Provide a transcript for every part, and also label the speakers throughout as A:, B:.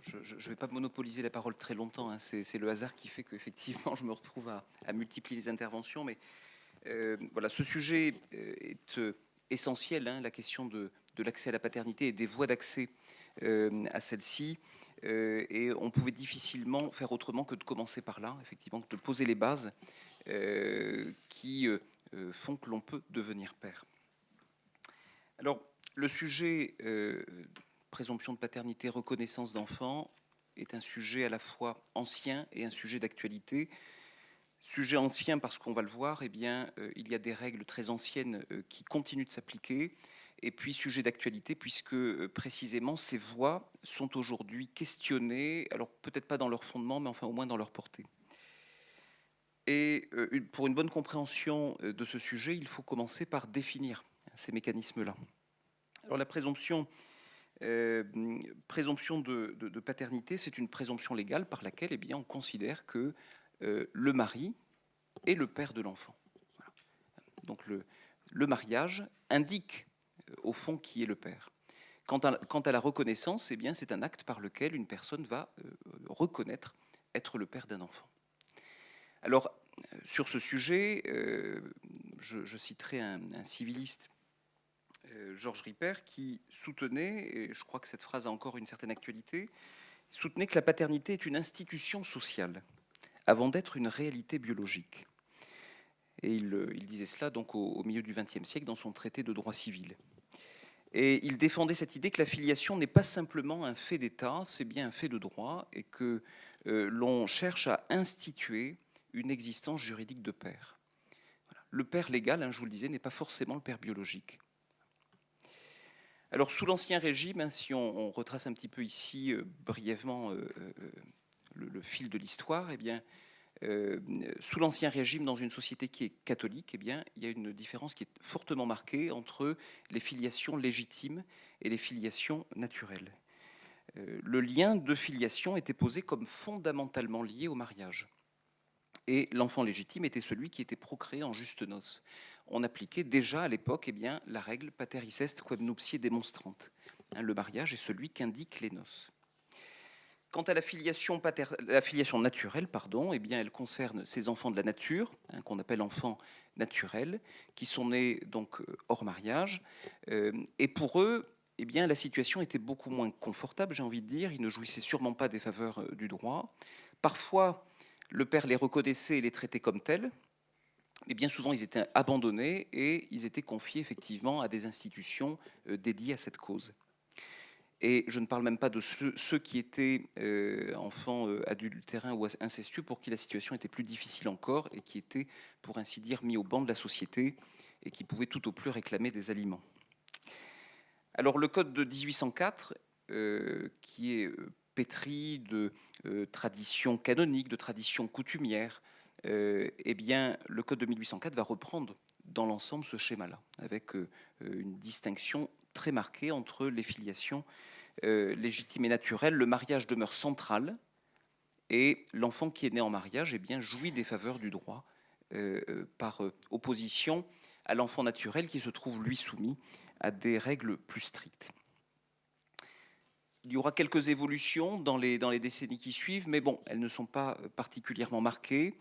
A: je ne vais pas monopoliser la parole très longtemps, hein. C'est le hasard qui fait qu'effectivement, je me retrouve à multiplier les interventions. Mais voilà, ce sujet est essentiel, hein, la question de l'accès à la paternité et des voies d'accès à celle-ci. Et on pouvait difficilement faire autrement que de commencer par là, effectivement, de poser les bases qui font que l'on peut devenir père. Alors, le sujet présomption de paternité, reconnaissance d'enfant est un sujet à la fois ancien et un sujet d'actualité. Sujet ancien parce qu'on va le voir, eh bien, il y a des règles très anciennes qui continuent de s'appliquer. Et puis sujet d'actualité puisque précisément ces voies sont aujourd'hui questionnées, alors peut-être pas dans leur fondement, mais enfin au moins dans leur portée. Et pour une bonne compréhension de ce sujet, il faut commencer par définir ces mécanismes-là. Alors la présomption de paternité, c'est une présomption légale par laquelle eh bien, on considère que le mari est le père de l'enfant. Voilà. Donc le mariage indique au fond qui est le père. Quant à la reconnaissance, eh bien, c'est un acte par lequel une personne va reconnaître être le père d'un enfant. Alors, sur ce sujet, je citerai un civiliste, Georges Ripper, qui soutenait, et je crois que cette phrase a encore une certaine actualité, soutenait que la paternité est une institution sociale avant d'être une réalité biologique. Et il disait cela donc au milieu du XXe siècle dans son traité de droit civil. Et il défendait cette idée que la filiation n'est pas simplement un fait d'État, c'est bien un fait de droit, et que l'on cherche à instituer une existence juridique de père. Voilà. Le père légal, hein, je vous le disais, n'est pas forcément le père biologique. Alors sous l'Ancien Régime, hein, si on retrace un petit peu ici brièvement le fil de l'histoire, eh bien, sous l'Ancien Régime, dans une société qui est catholique, eh bien, il y a une différence qui est fortement marquée entre les filiations légitimes et les filiations naturelles. Le lien de filiation était posé comme fondamentalement lié au mariage. Et l'enfant légitime était celui qui était procréé en juste noces. On appliquait déjà à l'époque eh bien, la règle pater incest quem nuptiae demonstrant. Hein, le mariage est celui qu'indiquent les noces. Quant à la filiation naturelle, eh bien, elle concerne ces enfants de la nature, hein, qu'on appelle enfants naturels, qui sont nés donc hors mariage. Et pour eux, eh bien, la situation était beaucoup moins confortable, j'ai envie de dire. Ils ne jouissaient sûrement pas des faveurs du droit. Parfois, le père les reconnaissait et les traitait comme tels. Mais bien souvent, ils étaient abandonnés et ils étaient confiés effectivement à des institutions dédiées à cette cause. Et je ne parle même pas de ceux qui étaient enfants adultérins ou incestueux, pour qui la situation était plus difficile encore et qui étaient, pour ainsi dire, mis au banc de la société et qui pouvaient tout au plus réclamer des aliments. Alors le code de 1804, qui est pétri de traditions canoniques, de traditions coutumières, eh bien, le code de 1804 va reprendre dans l'ensemble ce schéma-là, avec une distinction très marquée entre les filiations légitimes et naturelles. Le mariage demeure central, et l'enfant qui est né en mariage eh bien, jouit des faveurs du droit par opposition à l'enfant naturel qui se trouve, lui, soumis à des règles plus strictes. Il y aura quelques évolutions dans les décennies qui suivent, mais bon, elles ne sont pas particulièrement marquées.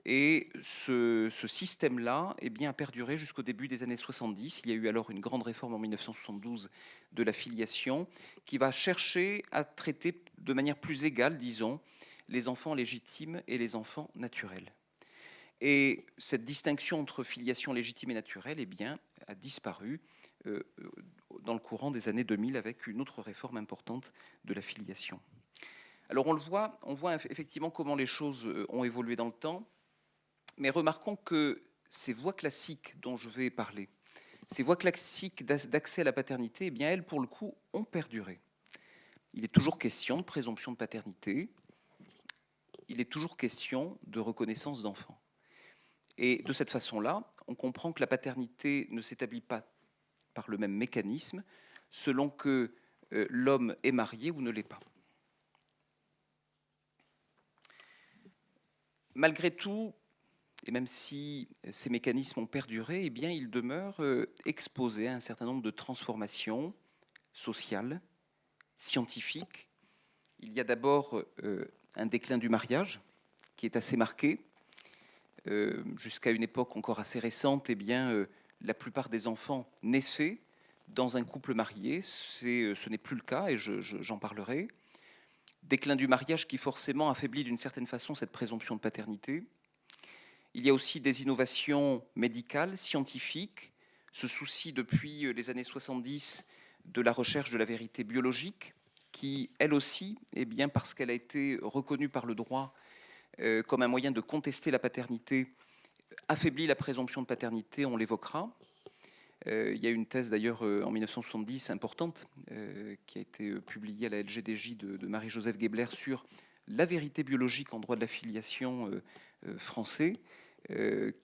A: Et ce système-là eh bien, a perduré jusqu'au début des années 70. Il y a eu alors une grande réforme en 1972 de la filiation qui va chercher à traiter de manière plus égale, disons, les enfants légitimes et les enfants naturels. Et cette distinction entre filiation légitime et naturelle eh bien, a disparu dans le courant des années 2000 avec une autre réforme importante de la filiation. Alors on voit effectivement comment les choses ont évolué dans le temps, mais remarquons que ces voies classiques dont je vais parler, ces voies classiques d'accès à la paternité, eh bien elles, pour le coup, ont perduré. Il est toujours question de présomption de paternité, il est toujours question de reconnaissance d'enfants. Et de cette façon-là, on comprend que la paternité ne s'établit pas par le même mécanisme selon que l'homme est marié ou ne l'est pas. Malgré tout, et même si ces mécanismes ont perduré, eh bien, ils demeurent exposés à un certain nombre de transformations sociales, scientifiques il y a d'abord un déclin du mariage qui est assez marqué. Jusqu'à une époque encore assez récente, eh bien, la plupart des enfants naissaient dans un couple marié. Ce n'est plus le cas et j'en parlerai. Déclin du mariage qui forcément affaiblit d'une certaine façon cette présomption de paternité. Il y a aussi des innovations médicales, scientifiques, ce souci depuis les années 70 de la recherche de la vérité biologique, qui, elle aussi, eh bien, parce qu'elle a été reconnue par le droit comme un moyen de contester la paternité, affaiblit la présomption de paternité, on l'évoquera. Il y a une thèse d'ailleurs en 1970 importante qui a été publiée à la LGDJ de Marie-Joseph Gebler sur la vérité biologique en droit de la filiation français,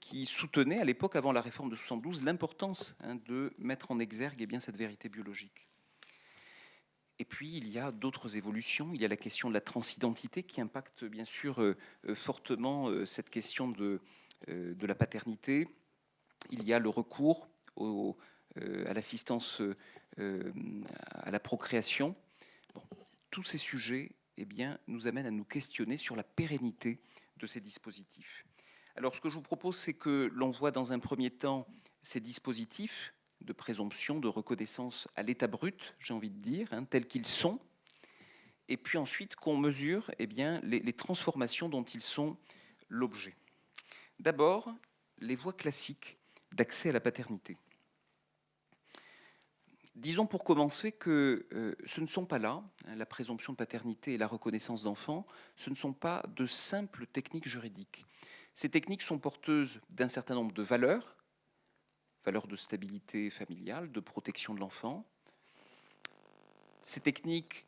A: qui soutenait à l'époque, avant la réforme de 72, l'importance de mettre en exergue eh bien, cette vérité biologique. Et puis, il y a d'autres évolutions. Il y a la question de la transidentité qui impacte bien sûr fortement cette question de la paternité. Il y a le recours à l'assistance à la procréation. Bon, tous ces sujets eh bien, nous amènent à nous questionner sur la pérennité de ces dispositifs. Alors, ce que je vous propose, c'est que l'on voit dans un premier temps ces dispositifs de présomption, de reconnaissance à l'état brut, j'ai envie de dire, tels qu'ils sont, et puis ensuite qu'on mesure eh bien, les transformations dont ils sont l'objet. D'abord, les voies classiques d'accès à la paternité. Disons pour commencer que ce ne sont pas là, la présomption de paternité et la reconnaissance d'enfants, ce ne sont pas de simples techniques juridiques. Ces techniques sont porteuses d'un certain nombre de valeurs de stabilité familiale, de protection de l'enfant. Ces techniques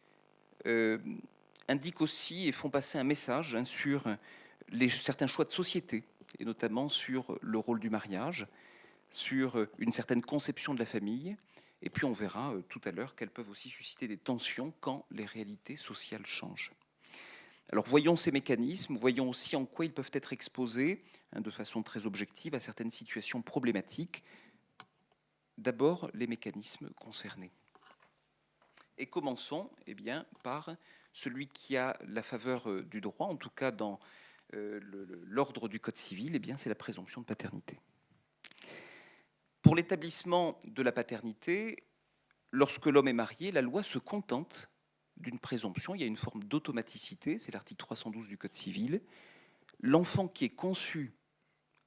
A: indiquent aussi et font passer un message sur certains choix de société, et notamment sur le rôle du mariage, sur une certaine conception de la famille, et puis on verra tout à l'heure qu'elles peuvent aussi susciter des tensions quand les réalités sociales changent. Alors voyons ces mécanismes, voyons aussi en quoi ils peuvent être exposés de façon très objective à certaines situations problématiques. D'abord, les mécanismes concernés. Et commençons eh bien, par celui qui a la faveur du droit, en tout cas dans l'ordre du Code civil, eh bien, c'est la présomption de paternité. Pour l'établissement de la paternité, lorsque l'homme est marié, la loi se contente d'une présomption. Il y a une forme d'automaticité, c'est l'article 312 du Code civil. L'enfant qui est conçu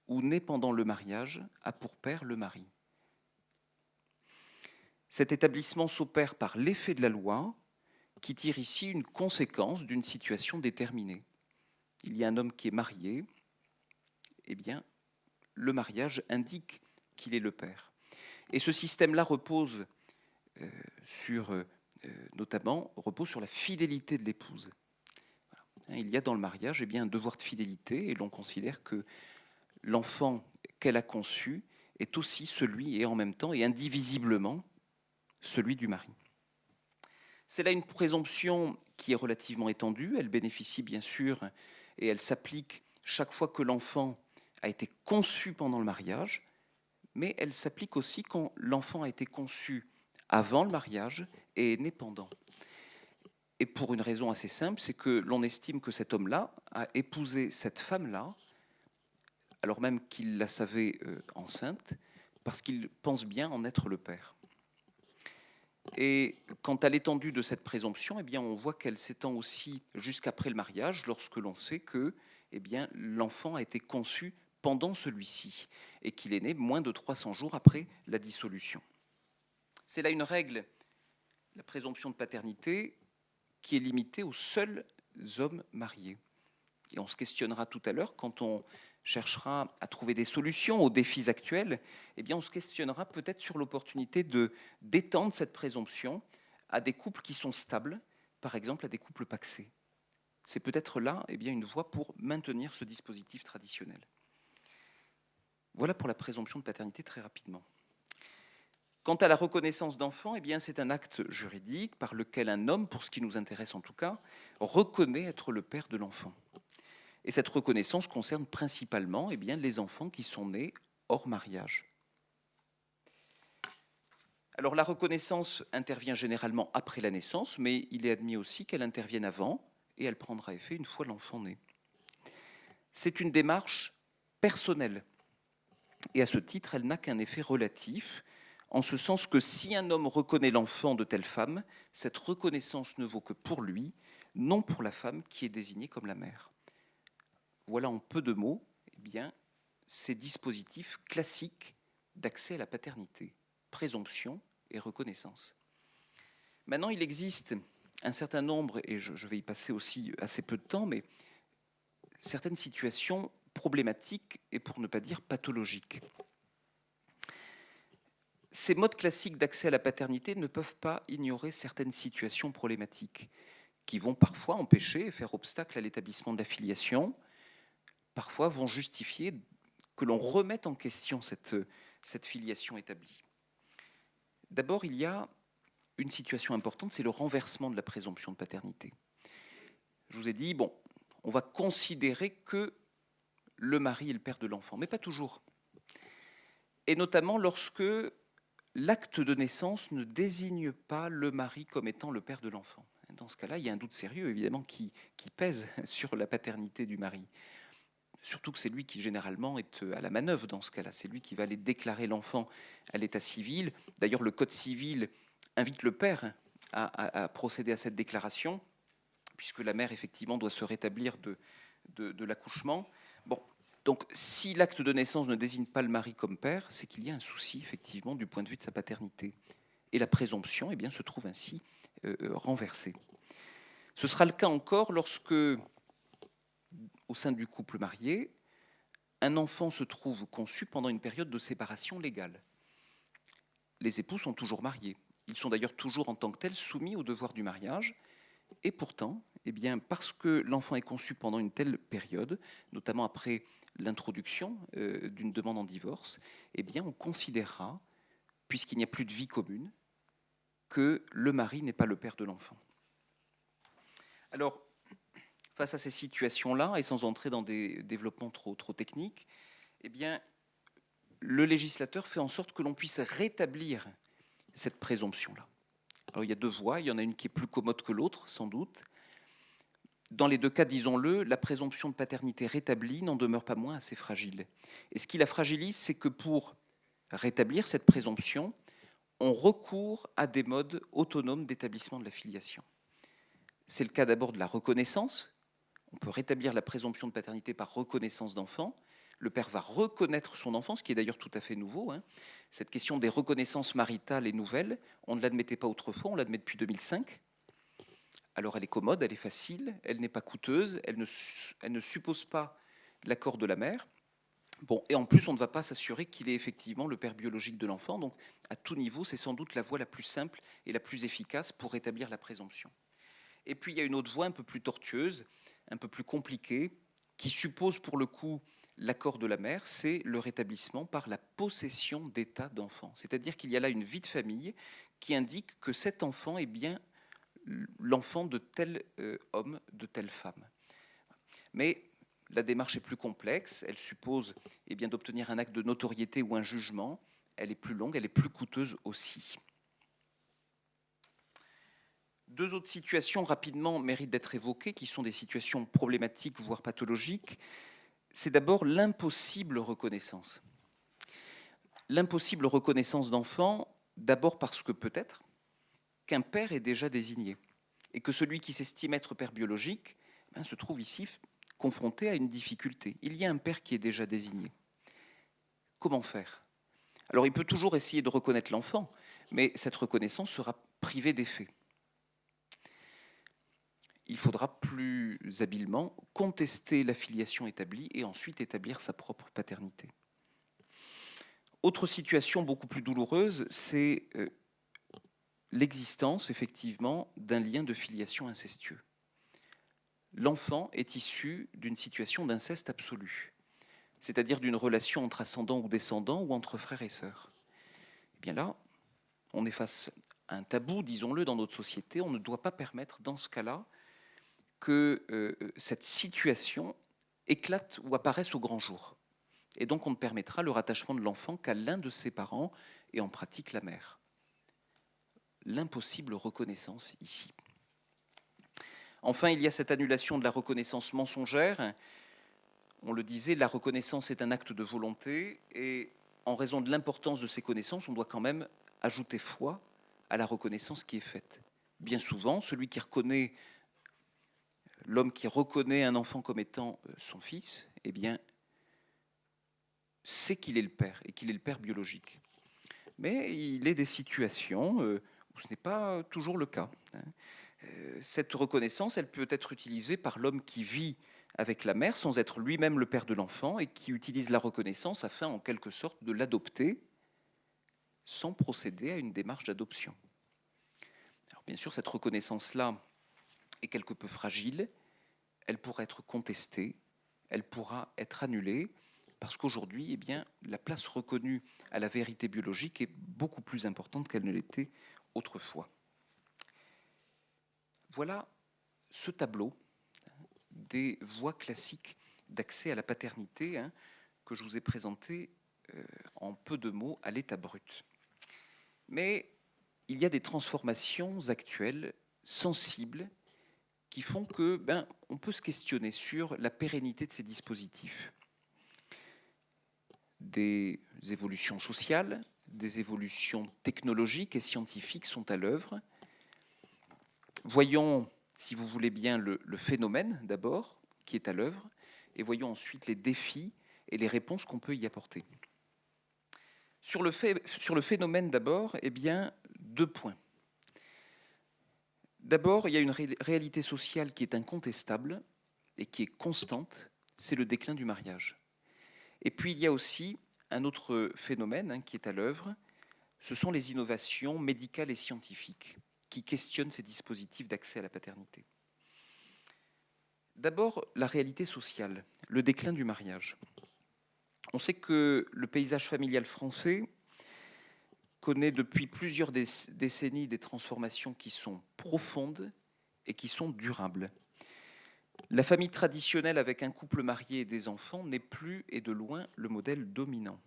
A: ou né pendant le mariage a pour père le mari. Cet établissement s'opère par l'effet de la loi qui tire ici une conséquence d'une situation déterminée. Il y a un homme qui est marié, eh bien, le mariage indique qu'il est le père. Et ce système-là repose notamment sur la fidélité de l'épouse. Il y a dans le mariage eh bien, un devoir de fidélité et l'on considère que l'enfant qu'elle a conçu est aussi celui et en même temps et indivisiblement celui du mari. C'est là une présomption qui est relativement étendue. Elle bénéficie bien sûr et elle s'applique chaque fois que l'enfant a été conçu pendant le mariage, mais elle s'applique aussi quand l'enfant a été conçu avant le mariage et est né pendant. Et pour une raison assez simple, c'est que l'on estime que cet homme-là a épousé cette femme-là, alors même qu'il la savait enceinte, parce qu'il pense bien en être le père. Et quant à l'étendue de cette présomption, eh bien, on voit qu'elle s'étend aussi jusqu'après le mariage, lorsque l'on sait que eh bien, l'enfant a été conçu pendant celui-ci et qu'il est né moins de 300 jours après la dissolution. C'est là une règle, la présomption de paternité, qui est limitée aux seuls hommes mariés. Et on se questionnera tout à l'heure, quand on cherchera à trouver des solutions aux défis actuels, eh bien on se questionnera peut-être sur l'opportunité d'étendre cette présomption à des couples qui sont stables, par exemple à des couples pacsés. C'est peut-être là eh bien, une voie pour maintenir ce dispositif traditionnel. Voilà pour la présomption de paternité très rapidement. Quant à la reconnaissance d'enfant, eh bien, c'est un acte juridique par lequel un homme, pour ce qui nous intéresse en tout cas, reconnaît être le père de l'enfant. Et cette reconnaissance concerne principalement eh bien, les enfants qui sont nés hors mariage. Alors la reconnaissance intervient généralement après la naissance, mais il est admis aussi qu'elle intervienne avant, et elle prendra effet une fois l'enfant né. C'est une démarche personnelle, et à ce titre, elle n'a qu'un effet relatif, en ce sens que si un homme reconnaît l'enfant de telle femme, cette reconnaissance ne vaut que pour lui, non pour la femme qui est désignée comme la mère. Voilà en peu de mots, eh bien, ces dispositifs classiques d'accès à la paternité, présomption et reconnaissance. Maintenant, il existe un certain nombre, et je vais y passer aussi assez peu de temps, mais certaines situations problématiques et pour ne pas dire pathologiques. Ces modes classiques d'accès à la paternité ne peuvent pas ignorer certaines situations problématiques qui vont parfois empêcher et faire obstacle à l'établissement de la filiation, parfois vont justifier que l'on remette en question cette filiation établie. D'abord, il y a une situation importante, c'est le renversement de la présomption de paternité. Je vous ai dit, bon, on va considérer que le mari est le père de l'enfant, mais pas toujours. Et notamment lorsque l'acte de naissance ne désigne pas le mari comme étant le père de l'enfant. Dans ce cas-là, il y a un doute sérieux, évidemment, qui pèse sur la paternité du mari. Surtout que c'est lui qui, généralement, est à la manœuvre dans ce cas-là. C'est lui qui va aller déclarer l'enfant à l'état civil. D'ailleurs, le Code civil invite le père à procéder à cette déclaration, puisque la mère, effectivement, doit se rétablir de l'accouchement. Bon, donc, si l'acte de naissance ne désigne pas le mari comme père, c'est qu'il y a un souci, effectivement, du point de vue de sa paternité. Et la présomption, eh bien, se trouve ainsi renversée. Ce sera le cas encore lorsque, au sein du couple marié, un enfant se trouve conçu pendant une période de séparation légale. Les époux sont toujours mariés. Ils sont d'ailleurs toujours en tant que tels soumis au devoir du mariage. Et pourtant, eh bien, parce que l'enfant est conçu pendant une telle période, notamment après l'introduction d'une demande en divorce, eh bien, on considérera, puisqu'il n'y a plus de vie commune, que le mari n'est pas le père de l'enfant. Alors, face à ces situations-là, et sans entrer dans des développements trop techniques, eh bien, le législateur fait en sorte que l'on puisse rétablir cette présomption-là. Alors, il y a deux voies, il y en a une qui est plus commode que l'autre, sans doute. Dans les deux cas, disons-le, la présomption de paternité rétablie n'en demeure pas moins assez fragile. Et ce qui la fragilise, c'est que pour rétablir cette présomption, on recourt à des modes autonomes d'établissement de la filiation. C'est le cas d'abord de la reconnaissance. On peut rétablir la présomption de paternité par reconnaissance d'enfant. Le père va reconnaître son enfant, ce qui est d'ailleurs tout à fait nouveau. Cette question des reconnaissances maritales est nouvelle. On ne l'admettait pas autrefois, on l'admet depuis 2005. Alors elle est commode, elle est facile, elle n'est pas coûteuse, elle ne suppose pas l'accord de la mère. Bon, et en plus, on ne va pas s'assurer qu'il est effectivement le père biologique de l'enfant. Donc, à tout niveau, c'est sans doute la voie la plus simple et la plus efficace pour rétablir la présomption. Et puis, il y a une autre voie un peu plus tortueuse, un peu plus compliquée, qui suppose pour le coup l'accord de la mère, c'est le rétablissement par la possession d'état d'enfant. C'est-à-dire qu'il y a là une vie de famille qui indique que cet enfant est bien l'enfant de tel homme, de telle femme. Mais la démarche est plus complexe, elle suppose bien, d'obtenir un acte de notoriété ou un jugement, elle est plus longue, elle est plus coûteuse aussi. Deux autres situations rapidement méritent d'être évoquées, qui sont des situations problématiques, voire pathologiques. C'est d'abord l'impossible reconnaissance. L'impossible reconnaissance d'enfant, d'abord parce que peut-être qu'un père est déjà désigné, et que celui qui s'estime être père biologique se trouve ici confronté à une difficulté. Il y a un père qui est déjà désigné. Comment faire? Alors il peut toujours essayer de reconnaître l'enfant, mais cette reconnaissance sera privée d'effet. Il faudra plus habilement contester la filiation établie et ensuite établir sa propre paternité. Autre situation beaucoup plus douloureuse, c'est l'existence effectivement d'un lien de filiation incestueux. L'enfant est issu d'une situation d'inceste absolu, c'est-à-dire d'une relation entre ascendant ou descendant ou entre frères et sœurs. Et bien là, on est face à un tabou, disons-le, dans notre société. On ne doit pas permettre, dans ce cas-là, que cette situation éclate ou apparaisse au grand jour. Et donc on ne permettra le rattachement de l'enfant qu'à l'un de ses parents, et en pratique la mère. l'impossible reconnaissance ici. Enfin, il y a cette annulation de la reconnaissance mensongère. On le disait, la reconnaissance est un acte de volonté, et en raison de l'importance de ces connaissances, on doit quand même ajouter foi à la reconnaissance qui est faite. Bien souvent, celui qui reconnaît, l'homme qui reconnaît un enfant comme étant son fils, eh bien, sait qu'il est le père, et qu'il est le père biologique. Mais il est des situations où ce n'est pas toujours le cas. Cette reconnaissance, elle peut être utilisée par l'homme qui vit avec la mère sans être lui-même le père de l'enfant et qui utilise la reconnaissance afin, en quelque sorte, de l'adopter sans procéder à une démarche d'adoption. Alors, bien sûr, cette reconnaissance-là est quelque peu fragile, elle pourra être contestée, elle pourra être annulée, parce qu'aujourd'hui, eh bien, la place reconnue à la vérité biologique est beaucoup plus importante qu'elle ne l'était autrefois. Voilà ce tableau des voies classiques d'accès à la paternité que je vous ai présenté en peu de mots à l'état brut. Mais il y a des transformations actuelles, sensibles, qui font que on peut se questionner sur la pérennité de ces dispositifs. Des évolutions sociales, des évolutions technologiques et scientifiques sont à l'œuvre. Voyons, si vous voulez bien, le phénomène d'abord qui est à l'œuvre, et voyons ensuite les défis et les réponses qu'on peut y apporter. Sur le phénomène d'abord, eh bien, 2 points. D'abord, il y a une réalité sociale qui est incontestable et qui est constante, c'est le déclin du mariage. Et puis il y a aussi un autre phénomène qui est à l'œuvre, ce sont les innovations médicales et scientifiques qui questionnent ces dispositifs d'accès à la paternité. D'abord, la réalité sociale, le déclin du mariage. On sait que le paysage familial français connaît depuis plusieurs décennies des transformations qui sont profondes et qui sont durables. La famille traditionnelle avec un couple marié et des enfants n'est plus et de loin le modèle dominant.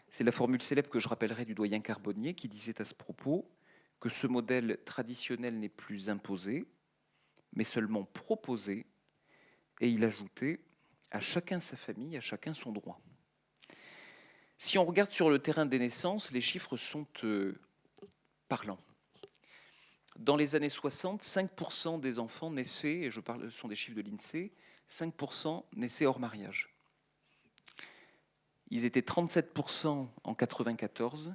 A: C'est la formule célèbre que je rappellerai du doyen Carbonnier qui disait à ce propos que ce modèle traditionnel n'est plus imposé, mais seulement proposé, et il ajoutait « à chacun sa famille, à chacun son droit ». Si on regarde sur le terrain des naissances, les chiffres sont parlants. Dans les années 60, 5% des enfants naissaient, et ce sont des chiffres de l'INSEE, 5% naissaient hors mariage. Ils étaient 37% en 1994,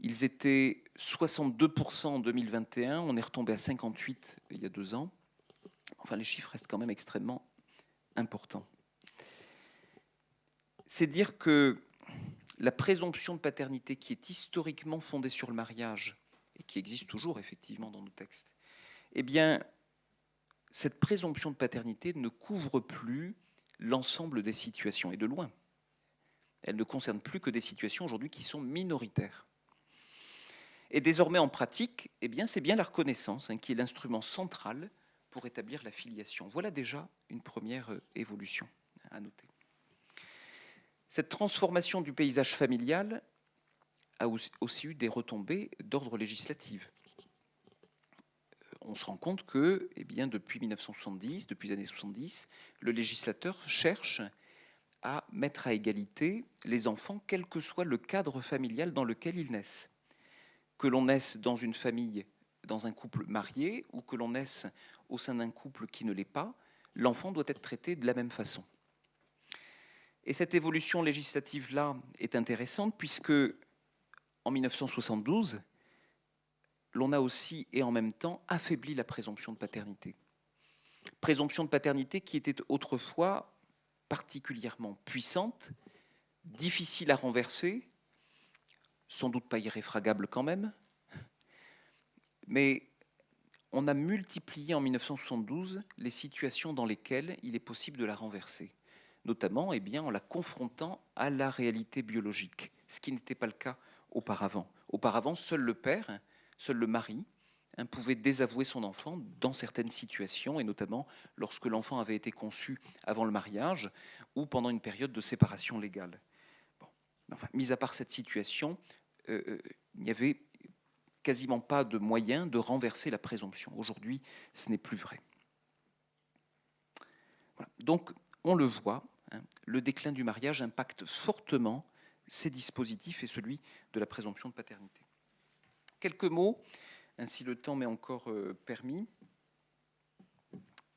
A: ils étaient 62% en 2021, on est retombé à 58% il y a 2 ans. Enfin, les chiffres restent quand même extrêmement importants. C'est dire que la présomption de paternité qui est historiquement fondée sur le mariage, et qui existe toujours effectivement dans nos textes, eh bien, cette présomption de paternité ne couvre plus l'ensemble des situations, et de loin. Elle ne concerne plus que des situations aujourd'hui qui sont minoritaires. Et désormais, en pratique, eh bien, c'est bien la reconnaissance qui est l'instrument central pour établir la filiation. Voilà déjà une première évolution à noter. Cette transformation du paysage familial a aussi eu des retombées d'ordre législatif. On se rend compte que, eh bien, depuis 1970, depuis les années 70, le législateur cherche à mettre à égalité les enfants, quel que soit le cadre familial dans lequel ils naissent. Que l'on naisse dans une famille, dans un couple marié, ou que l'on naisse au sein d'un couple qui ne l'est pas, l'enfant doit être traité de la même façon. Et cette évolution législative-là est intéressante puisque, en 1972, l'on a aussi et en même temps affaibli la présomption de paternité. Présomption de paternité qui était autrefois particulièrement puissante, difficile à renverser, sans doute pas irréfragable quand même, mais on a multiplié en 1972 les situations dans lesquelles il est possible de la renverser, notamment en la confrontant à la réalité biologique, ce qui n'était pas le cas auparavant. Auparavant, seul le père, seul le mari, pouvait désavouer son enfant dans certaines situations, et notamment lorsque l'enfant avait été conçu avant le mariage ou pendant une période de séparation légale. Bon. Enfin, mis à part cette situation, il n'y avait quasiment pas de moyen de renverser la présomption. Aujourd'hui, ce n'est plus vrai. Voilà. Donc, on le voit, hein, le déclin du mariage impacte fortement ces dispositifs et celui de la présomption de paternité. Quelques mots, ainsi le temps m'est encore permis,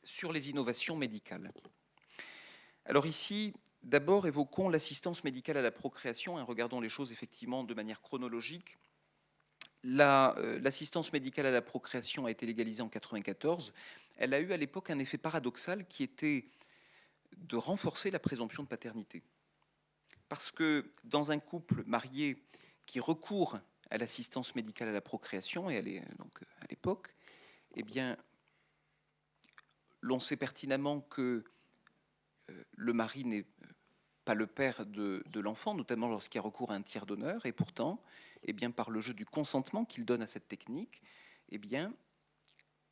A: sur les innovations médicales. Alors ici, d'abord évoquons l'assistance médicale à la procréation, hein, regardons les choses effectivement de manière chronologique. L'assistance médicale à la procréation a été légalisée en 1994. Elle a eu à l'époque un effet paradoxal qui était de renforcer la présomption de paternité. Parce que dans un couple marié qui recourt à l'assistance médicale à la procréation, et elle est donc à l'époque, eh bien, l'on sait pertinemment que le mari n'est pas le père de l'enfant, notamment lorsqu'il y a recours à un tiers donneur, et pourtant, eh bien, par le jeu du consentement qu'il donne à cette technique, eh bien,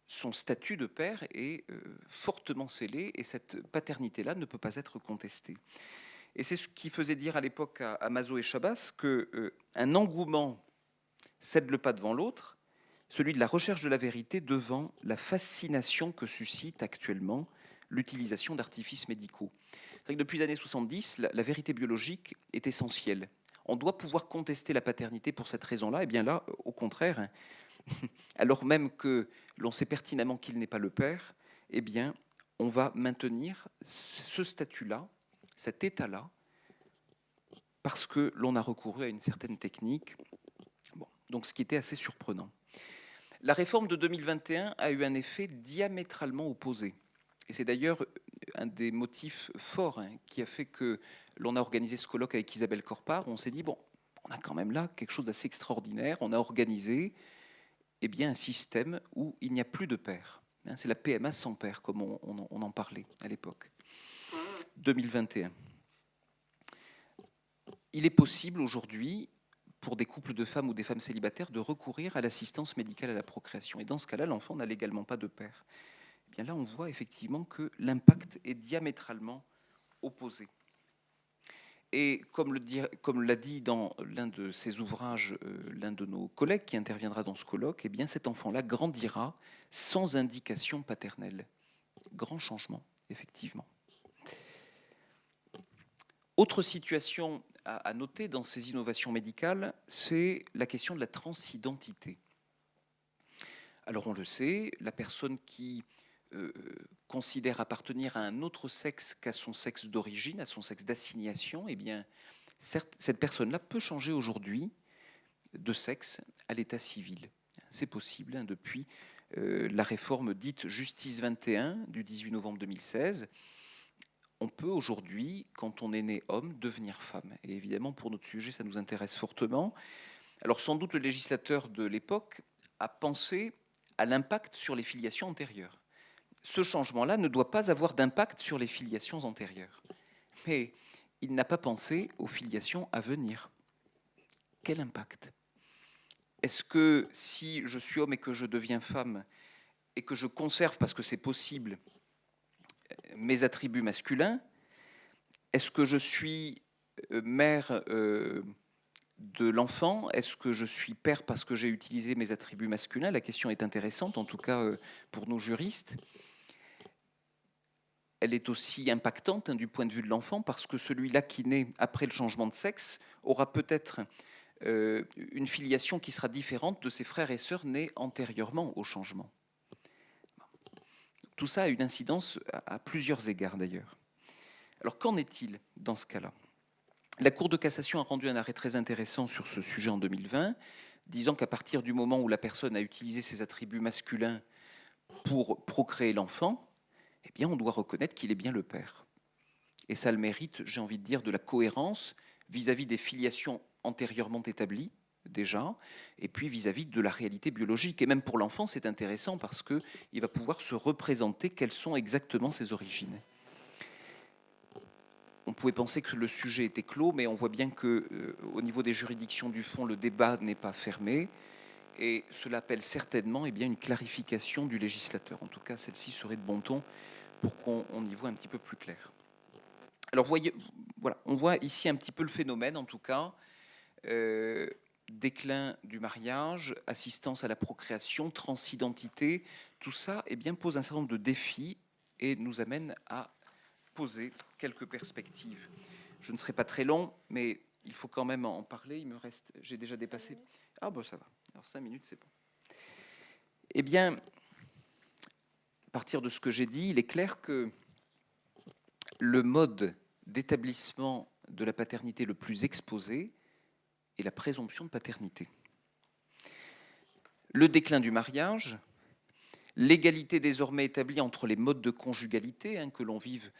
A: son statut de père est fortement scellé, et cette paternité-là ne peut pas être contestée. Et c'est ce qui faisait dire à l'époque à Mazo et Chabas qu'un engouement cède le pas devant l'autre, celui de la recherche de la vérité devant la fascination que suscite actuellement l'utilisation d'artifices médicaux. C'est vrai que depuis les années 70, la vérité biologique est essentielle. On doit pouvoir contester la paternité pour cette raison-là. Et bien là, au contraire, alors même que l'on sait pertinemment qu'il n'est pas le père, eh bien, on va maintenir ce statut-là, cet état-là, parce que l'on a recouru à une certaine technique. Bon, donc ce qui était assez surprenant. La réforme de 2021 a eu un effet diamétralement opposé. Et c'est d'ailleurs un des motifs forts qui a fait que l'on a organisé ce colloque avec Isabelle Corpart. On s'est dit, bon, on a quand même là quelque chose d'assez extraordinaire. On a organisé un système où il n'y a plus de père. C'est la PMA sans père, comme on en parlait à l'époque. 2021. Il est possible aujourd'hui, pour des couples de femmes ou des femmes célibataires, de recourir à l'assistance médicale à la procréation. Et dans ce cas-là, l'enfant n'a légalement pas de père. Eh bien là, on voit effectivement que l'impact est diamétralement opposé. Et comme l'a dit dans l'un de ses ouvrages, l'un de nos collègues qui interviendra dans ce colloque, eh bien cet enfant-là grandira sans indication paternelle. Grand changement, effectivement. Autre situation à noter dans ces innovations médicales, c'est la question de la transidentité. Alors on le sait, la personne qui considère appartenir à un autre sexe qu'à son sexe d'origine, à son sexe d'assignation, eh bien, certes, cette personne-là peut changer aujourd'hui de sexe à l'état civil. C'est possible hein, depuis la réforme dite Justice 21 du 18 novembre 2016. On peut aujourd'hui, quand on est né homme, devenir femme. Et évidemment, pour notre sujet, ça nous intéresse fortement. Alors sans doute le législateur de l'époque a pensé à l'impact sur les filiations antérieures. Ce changement-là ne doit pas avoir d'impact sur les filiations antérieures. Mais il n'a pas pensé aux filiations à venir. Quel impact? Est-ce que si je suis homme et que je deviens femme, et que je conserve, parce que c'est possible, mes attributs masculins, est-ce que je suis mère de l'enfant? Est-ce que je suis père parce que j'ai utilisé mes attributs masculins? La question est intéressante, en tout cas pour nos juristes. Elle est aussi impactante hein, du point de vue de l'enfant, parce que celui-là qui naît après le changement de sexe aura peut-être une filiation qui sera différente de ses frères et sœurs nés antérieurement au changement. Tout ça a une incidence à plusieurs égards d'ailleurs. Alors qu'en est-il dans ce cas-là? La Cour de cassation a rendu un arrêt très intéressant sur ce sujet en 2020, disant qu'à partir du moment où la personne a utilisé ses attributs masculins pour procréer l'enfant, eh bien on doit reconnaître qu'il est bien le père. Et ça a le mérite, j'ai envie de dire, de la cohérence vis-à-vis des filiations antérieurement établies, déjà, et puis vis-à-vis de la réalité biologique. Et même pour l'enfant, c'est intéressant parce qu'il va pouvoir se représenter quelles sont exactement ses origines. On pouvait penser que le sujet était clos, mais on voit bien qu'au niveau des juridictions du fond, le débat n'est pas fermé. Et cela appelle certainement une clarification du législateur. En tout cas, celle-ci serait de bon ton pour qu'on y voit un petit peu plus clair. Alors, voilà, on voit ici un petit peu le phénomène, en tout cas. déclin du mariage, assistance à la procréation, transidentité, tout ça pose un certain nombre de défis et nous amène à poser quelques perspectives. Je ne serai pas très long, mais il faut quand même en parler. J'ai déjà dépassé. Ah bon, ça va. Alors 5 minutes, c'est bon. Eh bien, à partir de ce que j'ai dit, il est clair que le mode d'établissement de la paternité le plus exposé est la présomption de paternité. Le déclin du mariage, l'égalité désormais établie entre les modes de conjugalité, que l'on vive,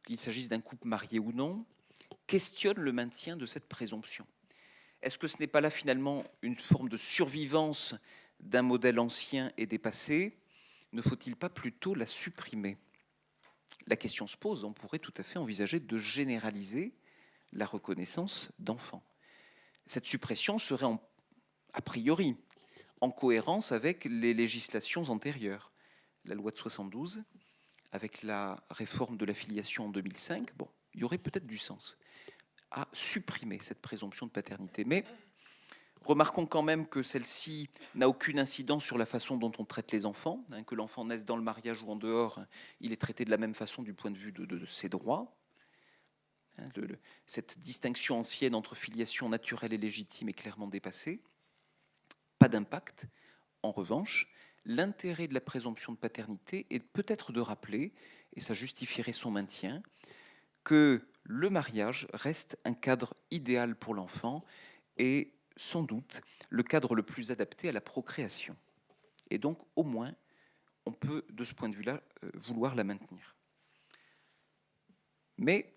A: qu'il s'agisse d'un couple marié ou non, questionne le maintien de cette présomption. Est-ce que ce n'est pas là finalement une forme de survivance d'un modèle ancien et dépassé? Ne faut-il pas plutôt la supprimer? La question se pose, on pourrait tout à fait envisager de généraliser la reconnaissance d'enfants. Cette suppression serait a priori en cohérence avec les législations antérieures. La loi de 72, avec la réforme de la filiation en 2005, il y aurait peut-être du sens à supprimer cette présomption de paternité. Mais remarquons quand même que celle-ci n'a aucune incidence sur la façon dont on traite les enfants. Que l'enfant naisse dans le mariage ou en dehors, il est traité de la même façon du point de vue de ses droits. Cette distinction ancienne entre filiation naturelle et légitime est clairement dépassée. Pas d'impact. En revanche, l'intérêt de la présomption de paternité est peut-être de rappeler, et ça justifierait son maintien, que le mariage reste un cadre idéal pour l'enfant et sans doute le cadre le plus adapté à la procréation. Et donc, au moins, on peut, de ce point de vue-là, vouloir la maintenir. Mais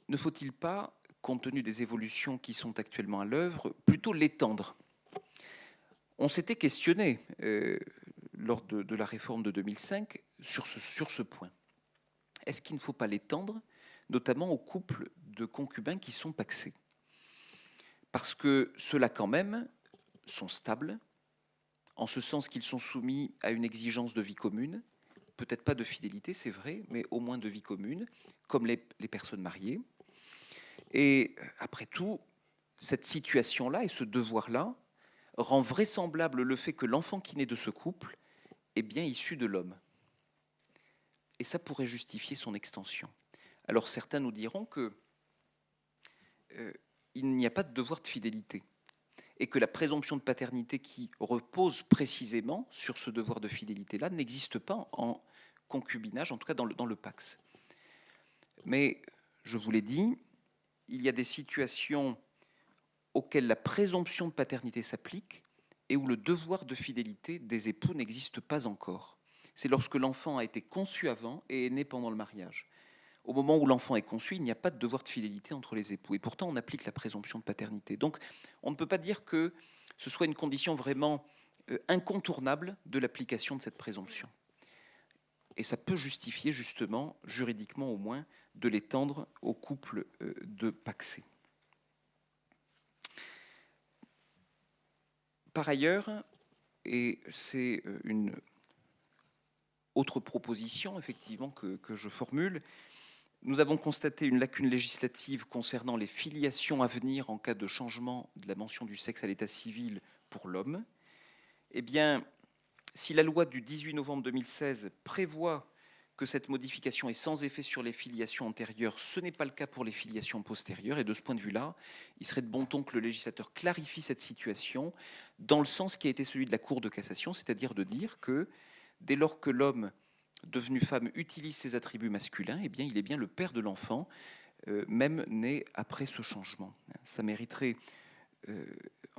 A: ne faut-il pas, compte tenu des évolutions qui sont actuellement à l'œuvre, plutôt l'étendre? On s'était questionné lors de la réforme de 2005 sur ce point. Est-ce qu'il ne faut pas l'étendre, notamment aux couples de concubins qui sont pacsés? Parce que ceux-là, quand même, sont stables, en ce sens qu'ils sont soumis à une exigence de vie commune, peut-être pas de fidélité, c'est vrai, mais au moins de vie commune, comme les personnes mariées. Et après tout, cette situation-là et ce devoir-là rend vraisemblable le fait que l'enfant qui naît de ce couple est bien issu de l'homme. Et ça pourrait justifier son extension. Alors certains nous diront que il n'y a pas de devoir de fidélité et que la présomption de paternité qui repose précisément sur ce devoir de fidélité-là n'existe pas en concubinage, en tout cas dans le Pacs. Mais, je vous l'ai dit, il y a des situations auxquelles la présomption de paternité s'applique et où le devoir de fidélité des époux n'existe pas encore. C'est lorsque l'enfant a été conçu avant et est né pendant le mariage. Au moment où l'enfant est conçu, il n'y a pas de devoir de fidélité entre les époux. Et pourtant, on applique la présomption de paternité. Donc, on ne peut pas dire que ce soit une condition vraiment incontournable de l'application de cette présomption. Et ça peut justifier, justement, juridiquement au moins, de l'étendre aux couples de pacsés. Par ailleurs, et c'est une autre proposition, effectivement, que je formule, nous avons constaté une lacune législative concernant les filiations à venir en cas de changement de la mention du sexe à l'état civil pour l'homme. Eh bien, si la loi du 18 novembre 2016 prévoit que cette modification est sans effet sur les filiations antérieures, ce n'est pas le cas pour les filiations postérieures. Et de ce point de vue-là, il serait de bon ton que le législateur clarifie cette situation dans le sens qui a été celui de la Cour de cassation, c'est-à-dire de dire que dès lors que l'homme devenu femme utilise ses attributs masculins, eh bien, il est bien le père de l'enfant, même né après ce changement. Ça mériterait,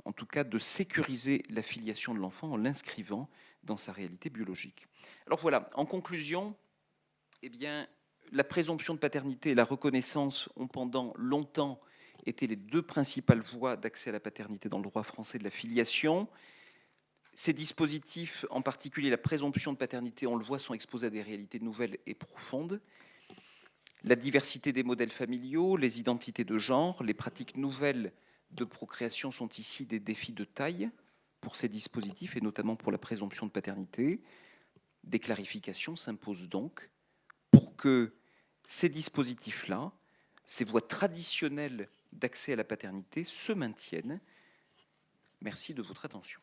A: en tout cas, de sécuriser la filiation de l'enfant en l'inscrivant dans sa réalité biologique. Alors voilà, en conclusion, eh bien, la présomption de paternité et la reconnaissance ont pendant longtemps été les deux principales voies d'accès à la paternité dans le droit français de la filiation. Ces dispositifs, en particulier la présomption de paternité, on le voit, sont exposés à des réalités nouvelles et profondes. La diversité des modèles familiaux, les identités de genre, les pratiques nouvelles de procréation sont ici des défis de taille pour ces dispositifs, et notamment pour la présomption de paternité. Des clarifications s'imposent donc pour que ces dispositifs-là, ces voies traditionnelles d'accès à la paternité se maintiennent Merci de votre attention.